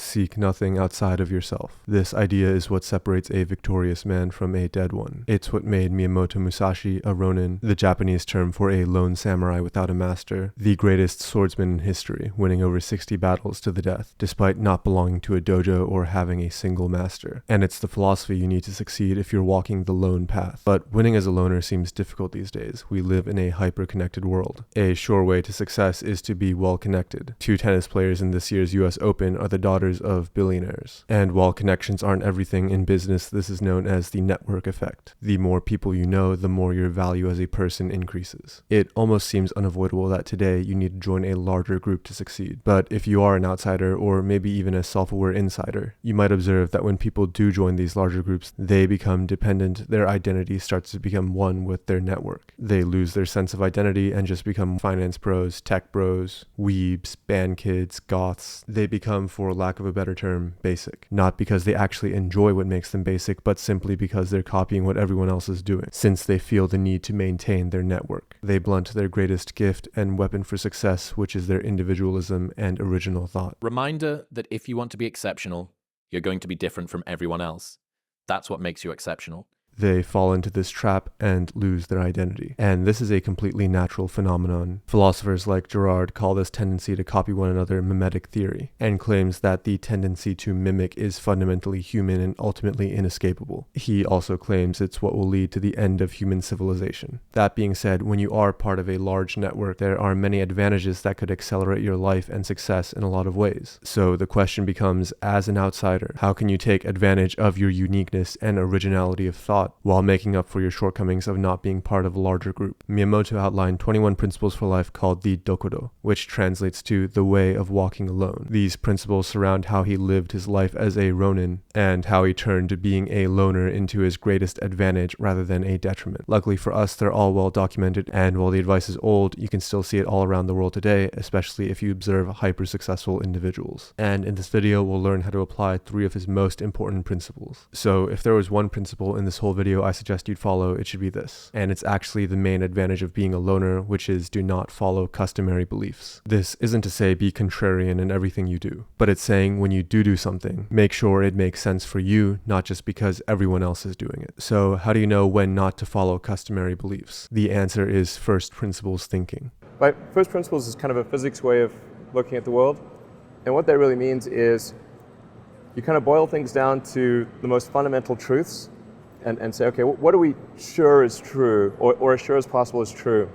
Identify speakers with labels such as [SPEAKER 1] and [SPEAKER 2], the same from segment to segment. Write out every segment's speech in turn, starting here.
[SPEAKER 1] seek nothing outside of yourself. This idea is what separates a victorious man from a dead one. It's what made Miyamoto Musashi a ronin, the Japanese term for a lone samurai without a master, the greatest swordsman in history, winning over 60 battles to the death, despite not belonging to a dojo or having a single master. And it's the philosophy you need to succeed if you're walking the lone path. But winning as a loner seems difficult these days. We live in a hyper-connected world. A sure way to success is to be well-connected. 2 tennis players in this year's US Open are the daughters of billionaires. And while connections aren't everything in business, this is known as the network effect. The more people you know, the more your value as a person increases. It almost seems unavoidable that today you need to join a larger group to succeed. But if you are an outsider, or maybe even a self-aware insider, you might observe that when people do join these larger groups, they become dependent. Their identity starts to become one with their network. They lose their sense of identity and just become finance bros, tech bros, weebs, band kids, goths. They become, for lack of a better term, basic. Not because they actually enjoy what makes them basic, but simply because they're copying what everyone else is doing, since they feel the need to maintain their network. They blunt their greatest gift and weapon for success, which is their individualism and original thought.
[SPEAKER 2] Reminder that if you want to be exceptional, you're going to be different from everyone else. That's what makes you exceptional.
[SPEAKER 1] They fall into this trap and lose their identity. And this is a completely natural phenomenon. Philosophers like Girard call this tendency to copy one another mimetic theory, and claims that the tendency to mimic is fundamentally human and ultimately inescapable. He also claims it's what will lead to the end of human civilization. That being said, when you are part of a large network, there are many advantages that could accelerate your life and success in a lot of ways. So the question becomes, as an outsider, how can you take advantage of your uniqueness and originality of thought while making up for your shortcomings of not being part of a larger group? Miyamoto outlined 21 principles for life called the Dokkodo, which translates to the way of walking alone. These principles surround how he lived his life as a ronin, and how he turned being a loner into his greatest advantage rather than a detriment. Luckily for us, they're all well documented, and while the advice is old, you can still see it all around the world today, especially if you observe hyper-successful individuals. And in this video, we'll learn how to apply 3 of his most important principles. So if there was one principle in this whole video I suggest you'd follow, it should be this. And it's actually the main advantage of being a loner, which is do not follow customary beliefs. This isn't to say be contrarian in everything you do, but it's saying when you do something, make sure it makes sense for you, not just because everyone else is doing it. So how do you know when not to follow customary beliefs? The answer is first principles thinking.
[SPEAKER 3] Right, first principles is kind of a physics way of looking at the world. And what that really means is you kind of boil things down to the most fundamental truths and say, okay, what are we sure is true, or as sure as possible is true?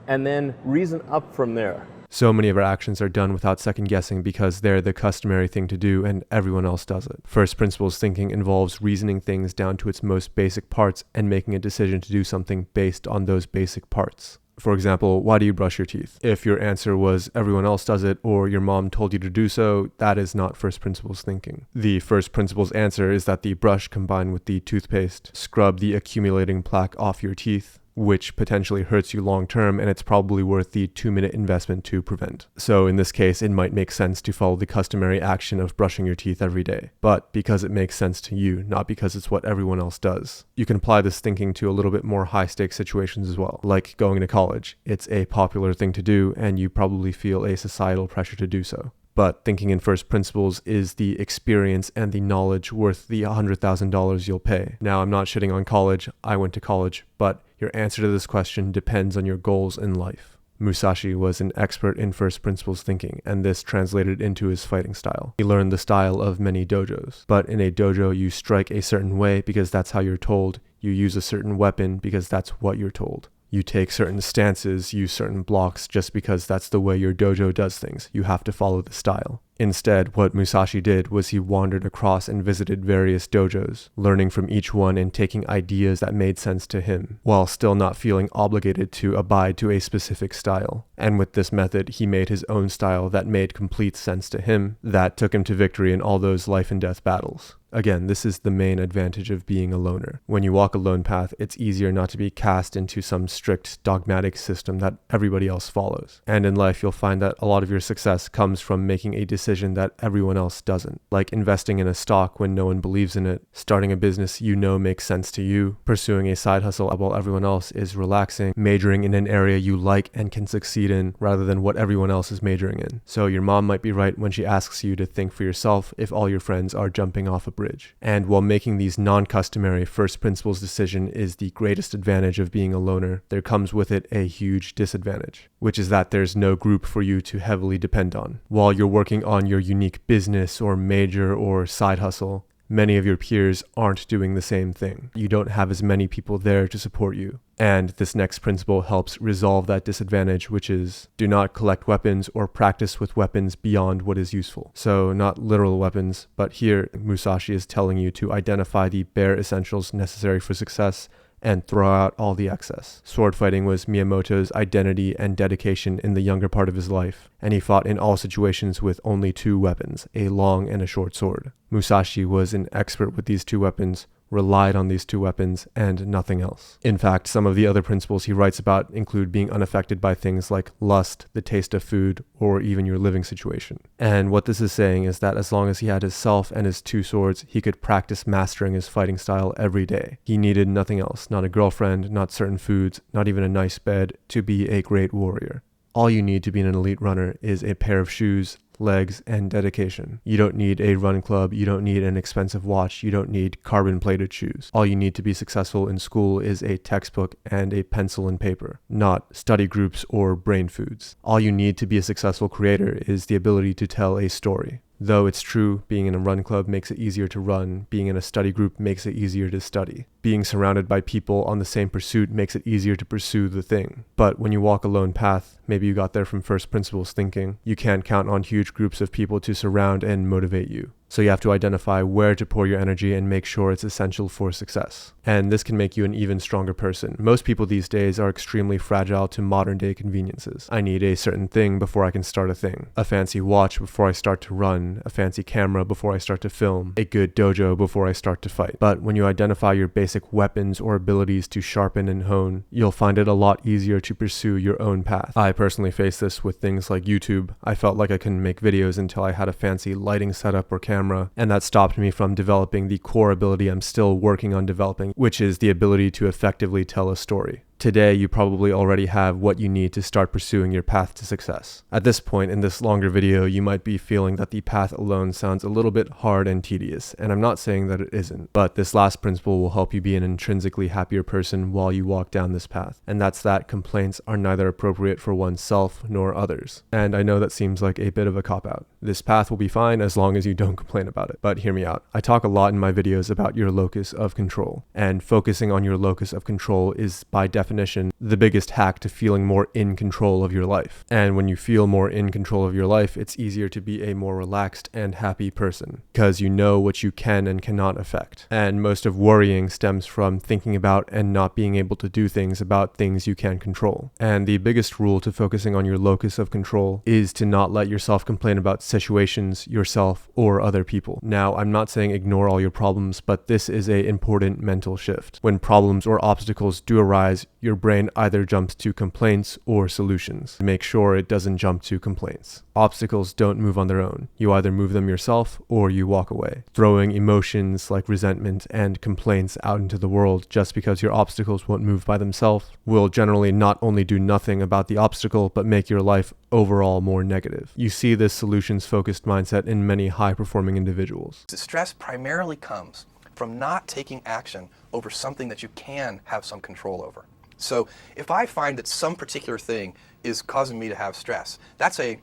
[SPEAKER 3] And then reason up from there.
[SPEAKER 1] So many of our actions are done without second guessing because they're the customary thing to do and everyone else does it. First principles thinking involves reasoning things down to its most basic parts and making a decision to do something based on those basic parts. For example, why do you brush your teeth? If your answer was everyone else does it or your mom told you to do so, that is not first principles thinking. The first principles answer is that the brush combined with the toothpaste scrub the accumulating plaque off your teeth, which potentially hurts you long term, and it's probably worth the 2-minute investment to prevent. So in this case, it might make sense to follow the customary action of brushing your teeth every day, but because it makes sense to you, not because it's what everyone else does. You can apply this thinking to a little bit more high-stakes situations as well, like going to college. It's a popular thing to do, and you probably feel a societal pressure to do so. But thinking in first principles is the experience and the knowledge worth the $100,000 you'll pay. Now, I'm not shitting on college. I went to college, but your answer to this question depends on your goals in life. Musashi was an expert in first principles thinking, and this translated into his fighting style. He learned the style of many dojos. But in a dojo, you strike a certain way because that's how you're told. You use a certain weapon because that's what you're told. You take certain stances, use certain blocks just because that's the way your dojo does things. You have to follow the style. Instead, what Musashi did was he wandered across and visited various dojos, learning from each one and taking ideas that made sense to him, while still not feeling obligated to abide to a specific style. And with this method, he made his own style that made complete sense to him, that took him to victory in all those life and death battles. Again, this is the main advantage of being a loner. When you walk a lone path, it's easier not to be cast into some strict dogmatic system that everybody else follows. And in life, you'll find that a lot of your success comes from making a decision decision that everyone else doesn't, like investing in a stock when no one believes in it, starting a business you know makes sense to you, pursuing a side hustle while everyone else is relaxing, majoring in an area you like and can succeed in rather than what everyone else is majoring in. So your mom might be right when she asks you to think for yourself if all your friends are jumping off a bridge. And while making these non-customary first principles decision is the greatest advantage of being a loner, there comes with it a huge disadvantage, which is that there's no group for you to heavily depend on. While you're working on your unique business or major or side hustle, many of your peers aren't doing the same thing. You don't have as many people there to support you. And this next principle helps resolve that disadvantage, which is do not collect weapons or practice with weapons beyond what is useful. So not literal weapons, but here Musashi is telling you to identify the bare essentials necessary for success and throw out all the excess. Sword fighting was Miyamoto's identity and dedication in the younger part of his life, and he fought in all situations with only 2 weapons, a long and a short sword. Musashi was an expert with these 2 weapons, relied on these 2 weapons, and nothing else. In fact, some of the other principles he writes about include being unaffected by things like lust, the taste of food, or even your living situation. And what this is saying is that as long as he had his self and his 2 swords, he could practice mastering his fighting style every day. He needed nothing else, not a girlfriend, not certain foods, not even a nice bed, to be a great warrior. All you need to be an elite runner is a pair of shoes, legs, and dedication. You don't need a run club, you don't need an expensive watch, you don't need carbon-plated shoes. All you need to be successful in school is a textbook and a pencil and paper, not study groups or brain foods. All you need to be a successful creator is the ability to tell a story. Though it's true, being in a run club makes it easier to run, being in a study group makes it easier to study. Being surrounded by people on the same pursuit makes it easier to pursue the thing. But when you walk a lone path, maybe you got there from first principles thinking, you can't count on huge groups of people to surround and motivate you. So you have to identify where to pour your energy and make sure it's essential for success. And this can make you an even stronger person. Most people these days are extremely fragile to modern day conveniences. I need a certain thing before I can start a thing. A fancy watch before I start to run, a fancy camera before I start to film, a good dojo before I start to fight. But when you identify your basic weapons or abilities to sharpen and hone, you'll find it a lot easier to pursue your own path. I personally face this with things like YouTube. I felt like I couldn't make videos until I had a fancy lighting setup or camera, and that stopped me from developing the core ability I'm still working on developing, which is the ability to effectively tell a story. Today, you probably already have what you need to start pursuing your path to success. At this point in this longer video, you might be feeling that the path alone sounds a little bit hard and tedious, and I'm not saying that it isn't, but this last principle will help you be an intrinsically happier person while you walk down this path, and that's that complaints are neither appropriate for oneself nor others. And I know that seems like a bit of a cop-out. This path will be fine as long as you don't complain about it, but hear me out. I talk a lot in my videos about your locus of control, and focusing on your locus of control is by definition the biggest hack to feeling more in control of your life. And when you feel more in control of your life, it's easier to be a more relaxed and happy person because you know what you can and cannot affect. And most of worrying stems from thinking about and not being able to do things about things you can control. And the biggest rule to focusing on your locus of control is to not let yourself complain about situations, yourself, or other people. Now, I'm not saying ignore all your problems, but this is an important mental shift. When problems or obstacles do arise, your brain either jumps to complaints or solutions. Make sure it doesn't jump to complaints. Obstacles don't move on their own. You either move them yourself or you walk away. Throwing emotions like resentment and complaints out into the world just because your obstacles won't move by themselves will generally not only do nothing about the obstacle, but make your life overall more negative. You see this solutions-focused mindset in many high-performing individuals.
[SPEAKER 4] Stress primarily comes from not taking action over something that you can have some control over. So if I find that some particular thing is causing me to have stress, that's a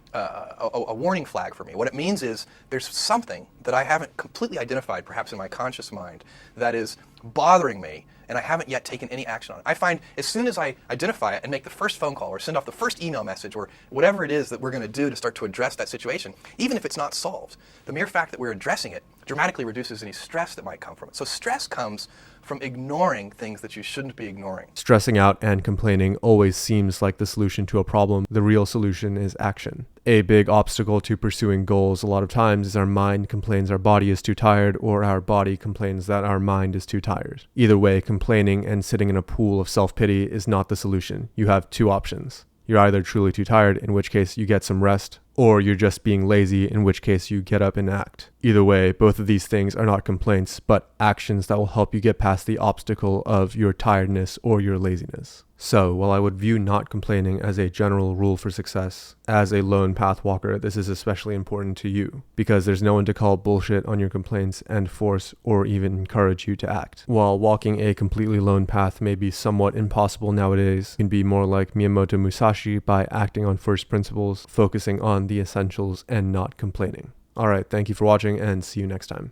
[SPEAKER 4] warning flag for me. What it means is there's something that I haven't completely identified, perhaps in my conscious mind, that is bothering me, and I haven't yet taken any action on it. I find as soon as I identify it and make the first phone call or send off the first email message or whatever it is that we're going to do to start to address that situation, even if it's not solved, the mere fact that we're addressing it dramatically reduces any stress that might come from it. So stress comes from ignoring things that you shouldn't be ignoring.
[SPEAKER 1] Stressing out and complaining always seems like the solution to a problem. The real solution is action. A big obstacle to pursuing goals a lot of times is our mind complains our body is too tired, or our body complains that our mind is too tired. Either way, complaining and sitting in a pool of self-pity is not the solution. You have 2 options. You're either truly too tired, in which case you get some rest, or you're just being lazy, in which case you get up and act. Either way, both of these things are not complaints, but actions that will help you get past the obstacle of your tiredness or your laziness. So, while I would view not complaining as a general rule for success, as a lone path walker, this is especially important to you, because there's no one to call bullshit on your complaints and force or even encourage you to act. While walking a completely lone path may be somewhat impossible nowadays, you can be more like Miyamoto Musashi by acting on first principles, focusing on the essentials, and not complaining. Alright, thank you for watching, and see you next time.